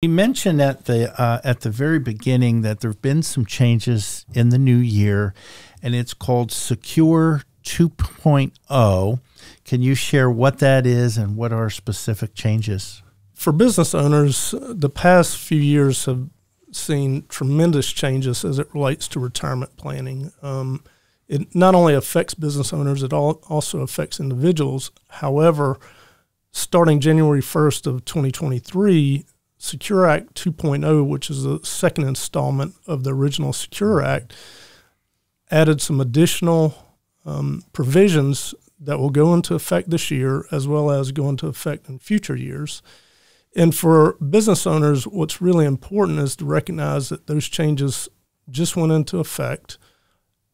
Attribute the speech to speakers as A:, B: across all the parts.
A: You mentioned at the very beginning that there have been some changes in the new year, and it's called Secure 2.0. Can you share what that is and what are specific changes?
B: For business owners, the past few years have seen tremendous changes as it relates to retirement planning. It not only affects business owners, it also affects individuals. However, starting January 1st of 2023, Secure Act 2.0, which is the second installment of the original Secure Act, added some additional provisions that will go into effect this year as well as go into effect in future years. And for business owners, what's really important is to recognize that those changes just went into effect.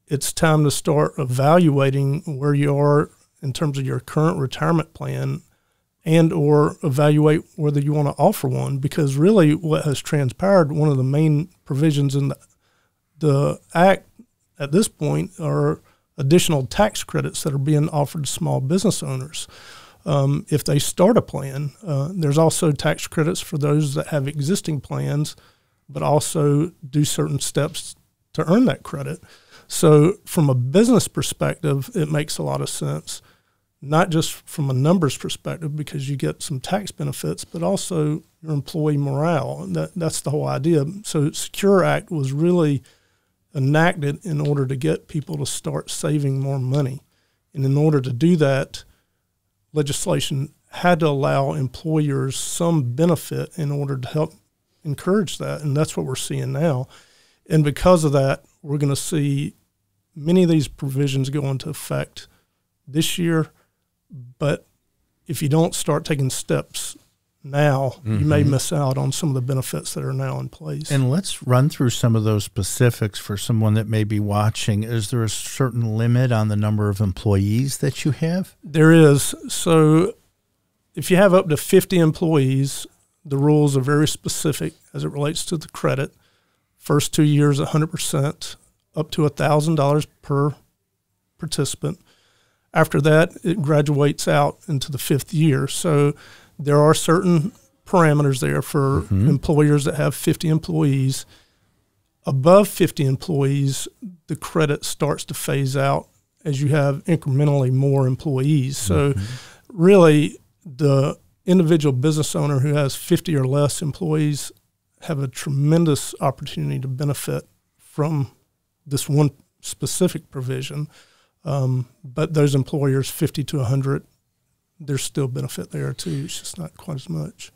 B: It's time to start evaluating where you are in terms of your current retirement plan and or evaluate whether you want to offer one, because really what has transpired, one of the main provisions in the Act at this point are additional tax credits that are being offered to small business owners. If they start a plan, there's also tax credits for those that have existing plans, but also do certain steps to earn that credit. So from a business perspective, it makes a lot of sense, not just from a numbers perspective because you get some tax benefits, but also your employee morale. That's the whole idea. So Secure Act was really enacted in order to get people to start saving more money. And in order to do that, legislation had to allow employers some benefit in order to help encourage that, and that's what we're seeing now. And because of that, we're going to see many of these provisions go into effect this year, but if you don't start taking steps now, you may miss out on some of the benefits that are now in place.
A: And let's run through some of those specifics for someone that may be watching. Is there a certain limit on the number of employees that you have?
B: There is. So if you have up to 50 employees, the rules are very specific as it relates to the credit. First 2 years, 100%, up to $1,000 per participant. After that, it graduates out into the fifth year. So there are certain parameters there for employers that have 50 employees. Above 50 employees, the credit starts to phase out as you have incrementally more employees. So really, the individual business owner who has 50 or less employees have a tremendous opportunity to benefit from this one specific provision. But those employers 50 to 100, there's still benefit there too. It's just not quite as much.